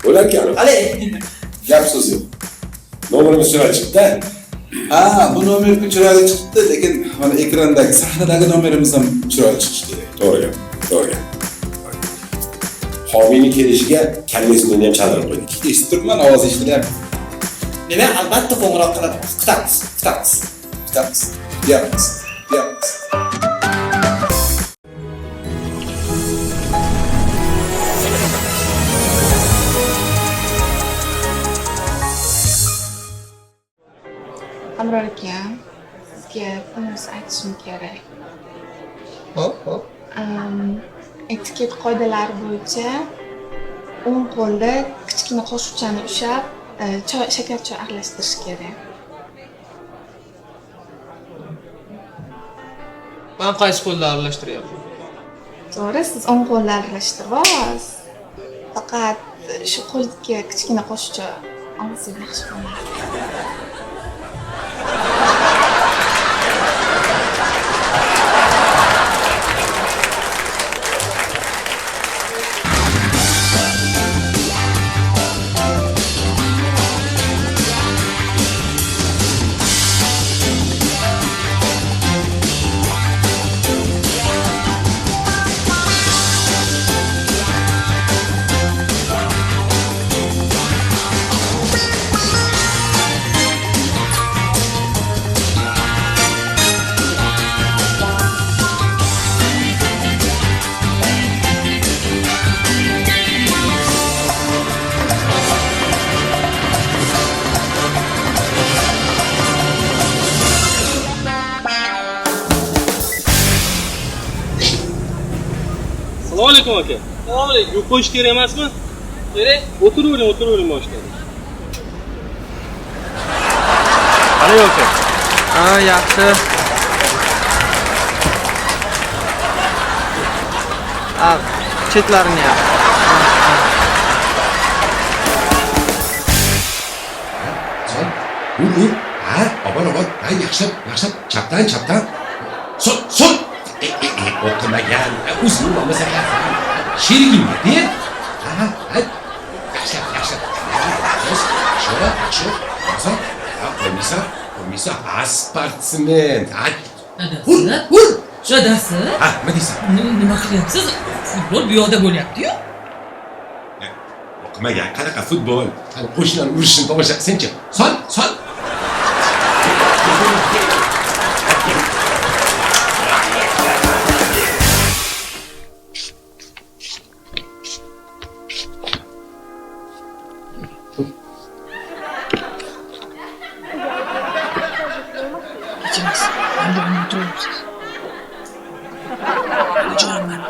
bo'larkan. Qale. Gap so'z yo'q. Nomerimiz chiroyli chiqdi. Ha, bu nomer chiroyli chiqdi, lekin mana ekrandagi sahnadagi nomerimiz ham chiroyli chiqishi kerak. To'g'ri gap. To'g'ri gap. Homiyning kelishiga kallasini ham chalg'ib qo'ydik. Eshitib turibman, ovoz eshitilyapti. Demak, albatta qo'ng'iroq qilamiz. Kutamiz. Kutamiz. Deyapmiz. Abror aka, sizga bir narsa aytishim kerak. Hop. Etiket qoidalari bo'yicha o'ng qo'lda kichkina qoshiqchani ushlab, shakar choy aralashtirish kerak. Men qaysi qo'lda aralashtiryapman? To'g'ri, siz o'ng qo'lda aralashtirasiz. Faqat shu qo'lga kichkina qoshiqcha olsangiz yaxshi bo'lardi. Assalomu alaykum aka. Assalomu alaykum. Yuk qo'yish kerak emasmi? Kerak. O'tiravering boshqa. Qani aka? Ha, yaxshi. Chetlarini yap. Ur. Ha, obon. Ha, yaxshi. Chapdan. Sol. O'qimagan. O'zing bo'lmasa sherigingga-de. Ha. Yaxshi. Yaxshi. Qo'ymisa, sportsmen. Ur! Dadasi? Ha, nima deysan? Nima qilyapsiz? Futbol bu yoqda bo'lyapti-yu. O'qimagan, qanaqa futbol? Qani qo'shnilar urishini tomosha qilsang-chi. Sol. Kechirasiz. Endi buni o'tiribsiz. Joyman.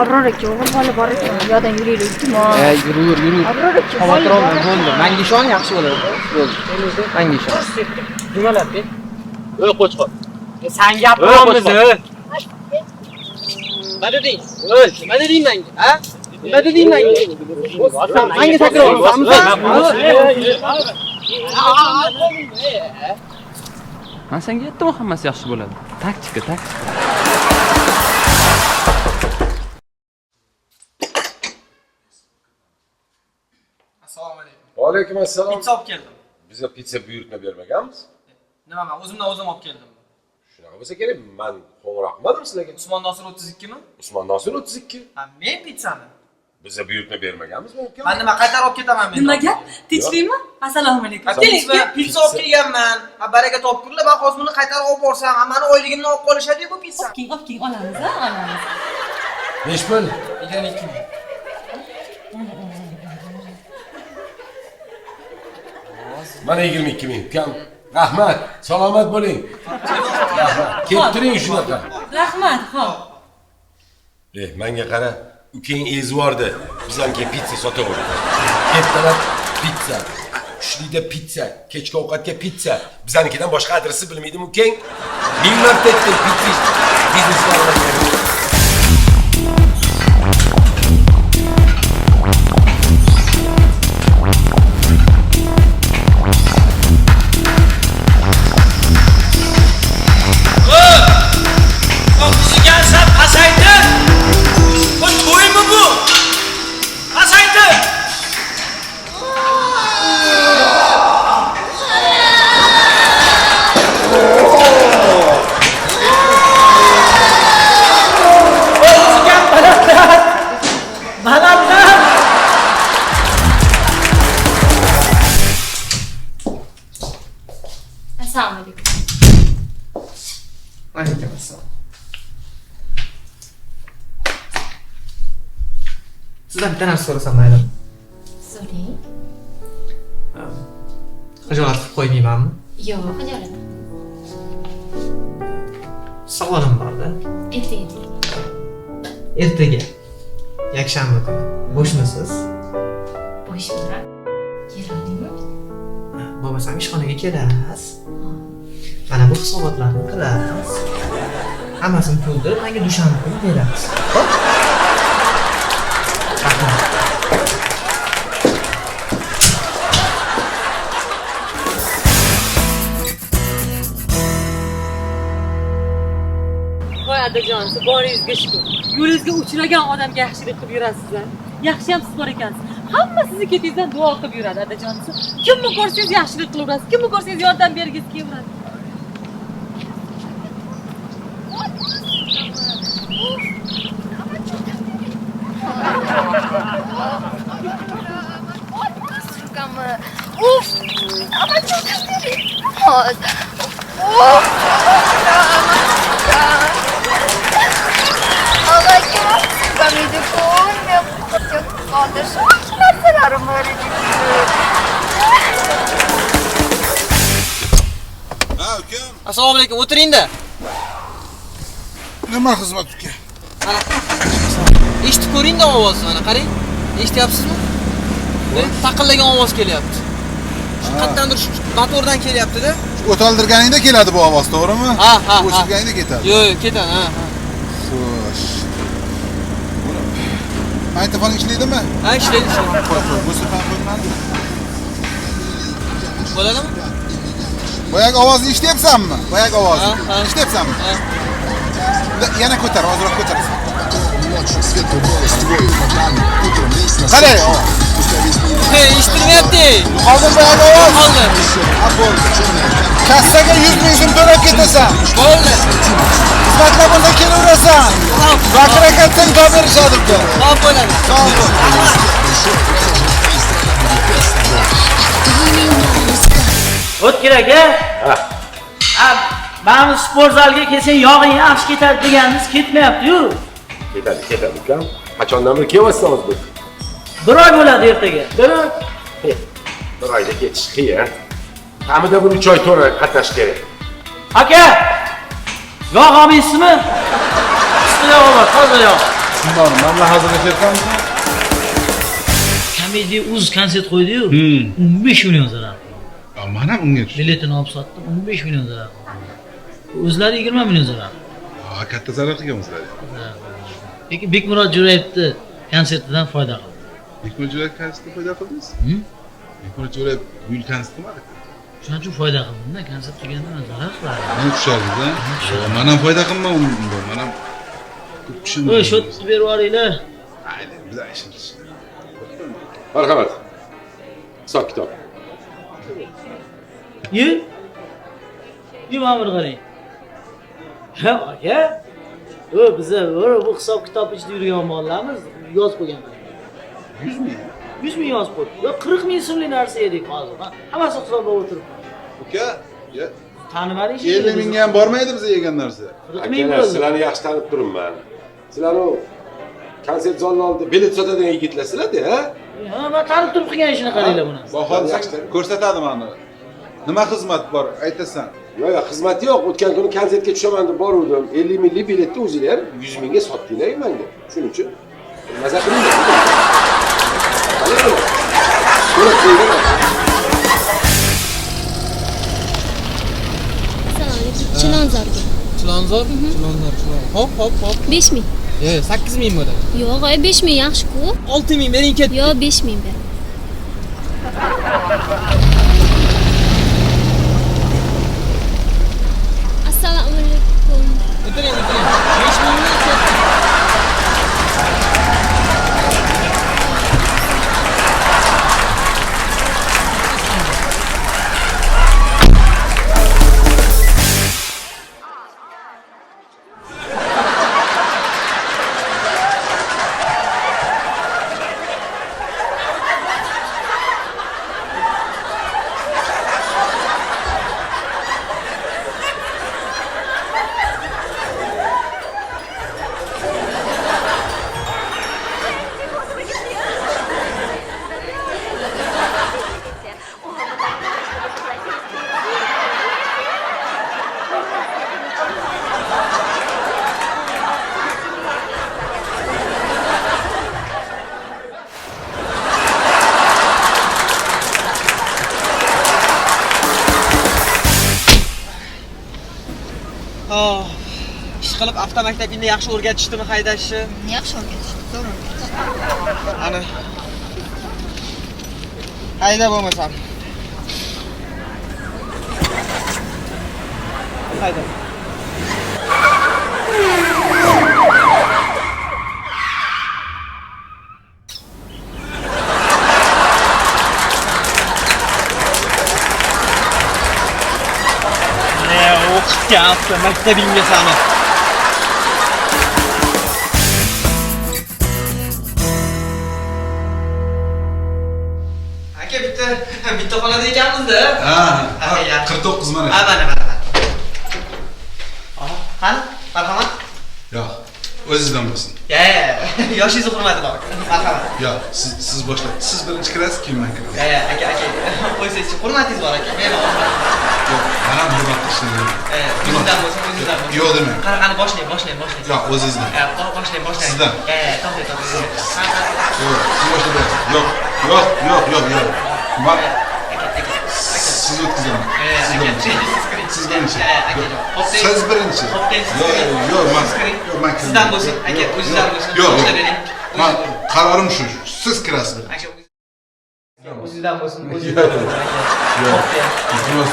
Abror aka, o'g'il bola bor ekan, yo'ldan yuraylik, iltimos. Yur. Abror aka, Xavotir olma, bo'ldi. Menga ishon, yaxshi bo'ladi. Bo'ldi. Menga ishon. Nimalar-de? O'y qo'chqor. Sen gapiramiz. Nima deding? Nima deding menga? Ha? Nima deding menga? Menga takror Men senga aytdim, hammasi yaxshi bo'ladi. Taktika. Assalomu alaykum. Va alaykum assalom. Pizza olib keldim. Bizga pizza buyurtma bermaganmiz. Nima men o'zimdan o'zim olib keldim. Shunaqa bo'lsa kerak. Men qo'ng'iroq qilmadim sizlarga. Usmon Nosir 32 mi? Usmon Nosir 32. Ha, men pizzani. Bizga buyurtma bermaganmizmi uka? Men nima qaytarib olib ketaman men. Nimaga? Tinchlikmi? Assalomu alaykum. Keling, pizza olib kelganman. Ha, baraka topkurlar. Men hozir buni qaytarib olib borsam, meni oyligimni olib qolishadi bu pizza. Olib keling, olamiz. Nechi pul? 22 ming. Mana 22 ming ukam. Rahmat, salomat bo'ling. Kelib turing shunaqa. Rahmat, xo'p. Menga qara. Ukeyin ezvordi. Bizlarga pizza sotaverdi. Ertalab pizza, tushlikda pizza, kechki ovqatga pizza. Bizlarnikidan boshqa adresi bilmaydimi ukang? Ming marta aytdim pizza bizneslarga. Assalomu alaykum. Alaykum assalom. Sizdan bitta narsa so'rasam mayli? So'rang. Xijolat qilib qo'ymaymanmi? Yo'q, xijolat. Savolim borda. Ayting. Ertaga yakshanba kuni bo'shmisiz? Bo'shman. Keladingmi? Bo'lmasam ishxonaga kelasiz. Mana bu hisobotlarni qilasiz. Hammasini to'ldirib, menga dushanba kuni berasiz. Xo'p? Rahmat. Voy adajon, siz boringizga shukur. Yo'lingizga uchragan odamga yaxshilik qilib yurasiz-a. Yaxshi ham siz bor ekansiz. Hamma sizni ketingizdan duo qilib yuradi adajon. Kimni ko'rsangiz yaxshilik qilaverasiz, kimni ko'rsangiz yordam bergingiz kelaveradi. Uf! Ama çok isterim. Uf! Allah kim? Kami de koyma. Çok kardeşim. Nasıl arım öyle Ha ukam. Assalomu alaykum, o'tiring-da. Nima xizmat uka? Eshitib ko'ring-da ovozni, mana qarang. Eshityapsizmi? Taqillagan ovoz kelyapti. Qayerdandir shu motordan kelyapti-da. O'taldirganingda keladi bu ovoz, to'g'rimi? Ha. O'chirganingda ketadi. Yo'q, ketadi, ha. Xo'sh. Magnitofoning ishlaydimi? Ha, ishlaydi. Qo'y, bu safar qo'ymadi. Bo'ladimi? Boyagi ovozni eshityapsanmi? Boyagi ovozni. Ha. Eshityapsanmi? Yana ko'tar, ozroq ko'tarasan. Qarang, Eshitilmayapti. hozir boyagi ovoz. Hozir. Ha, bo'ldi. Kassaga 100 ming so'm to'lab ketasan. Bo'ldi. Xizmatlar bo'lsa kelaverasan. Bakir aka tengqo berishadi uka. Xo'p, bo'ladi. Sog' bo'l. O'tkir aka. Ha. Mana sport zalga kelsang yog'ing yaxshi ketadi deganingiz ketmayapti-yu. Ketadi ukam. Qachondan beri kelyapsan o'zi? Bir oy bo'ladi ertaga. Bir oyda ketish qiyin. Kamida bir 3 oy to'g'ri qatnash kerak. Aka. Yog' olmaysizmi? Ustida bor, toza yog'. Shundoqmi? Mana hozirlashyapsanmi? Komediya uz konsert qo'ydi-yu. 15 million zarar. Mana unga tush. Biletini olib sotdim, 15 million zarar. O'zlari 20 million zarar. Ha, katta zarar qilgan o'zlari. Lekin Bekmurod Jo'rayevni konsertidan foyda qildi. Bekmurod Jo'rayev konsertidan foyda qildingiz? Bekmurod Jo'rayev bu konsert qilmadi. Shuning uchun foyda qildim-da, konsert qilganda zarar qiladi. Nima tushardingiz-a? Men ham foyda qilmayman unda. Men ham ko'p tushundim. O'y, shot berib yuboringlar. Ayni, bizlar ishimiz. Marhamat. Hisob kitob. Nima bir qarang. Ha, aka. Biza bu hisob kitob ichida yurgan mollarmiz, yozib qo'ygan. 100 ming. 100 ming yozib qo'ydi. Yo 40 ming so'mlik narsa edik hozir. Hammasi hisoblab o'tirib. Uka, ya Tanimading 50 mingga ham bormaydi biz yegan narsa. 40 ming Akalar, bo'ldi. sizlarni yaxshi tanib turibman. Sizlar o konsert zalini oldida bilet sotadigan yigitlarsizlar-da, ha? Ha, men tanib turib qilgan ishini qaranglar buni. Bahodir ko'rsatadi mana. Nima xizmat bor, aytasan. Yo'q, xizmati yo'q. O'tgan kuni konsertga tushaman deb boruvdim. 50 minglik biletni o'zinglar ham 100 mingga sotdinglar menga. Shuning uchun Maza qiling. To'la qo'ying. Chilonzorga. Chilonzor? Chilonzor. Hop. 5000. 8000 bo'ladi. Yo'q, 5000 yaxshi-ku. 6000 bering ketdi. Yo'q, 5000 ber. Assalomu alaykum. O'tiring. 5000 ni ketdi. Ishqilib avtomaktabingda yaxshi o'rgatishdimi haydashni? Yaxshi o'rgatishdi, zo'r o'rgatishdi. Ana. Hayda bo'lmasam. Hayda. O'qitgan maktabingga sani. Aka bitta xonada ekanmiz-da. Ha, 49 mana. Ha, mana. Qani? Marhamat. Yo'q, o'zingizdan bo'lsin. Yoshingizni hurmati bor. Marhamat. Yo'q, siz boshlang. Siz birinchi kirasiz, keyin men kiraman. Aka. Qo'ysangiz, hurmatingiz bor aka. Men Yo'q, men ham hurmat qilishim. o'zingizdan bo'lsin. Yo'q demang. Qani boshlang. Yo'q, o'zingizdan. Boshlang. Sizdan. To'xtang. Yo'q, siz boshlaysiz. Yo'q. Men siz o'tkazaman. Siz birinchi. Siz birinchi. Yo'q, men Sizdan bo'lsin, aka, o'zingizdan bo'lsin. Yo'q. Men qarorim shu. Siz kirasiz. O'zingizdan bo'lsin.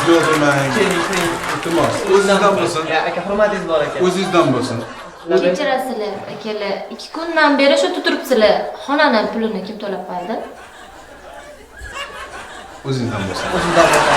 Yo'q demang. Iltimos, o'zingizdan bo'lsin. Aka, hurmatingiz bor aka. O'zingizdan bo'lsin. Kechirasizlar, akalar. 2 kundan beri shu turibsizlar. Xonani pulini kim to'lab qo'yadi? O'zingizdan bo'lsin. O'zingizdan bo'lsin.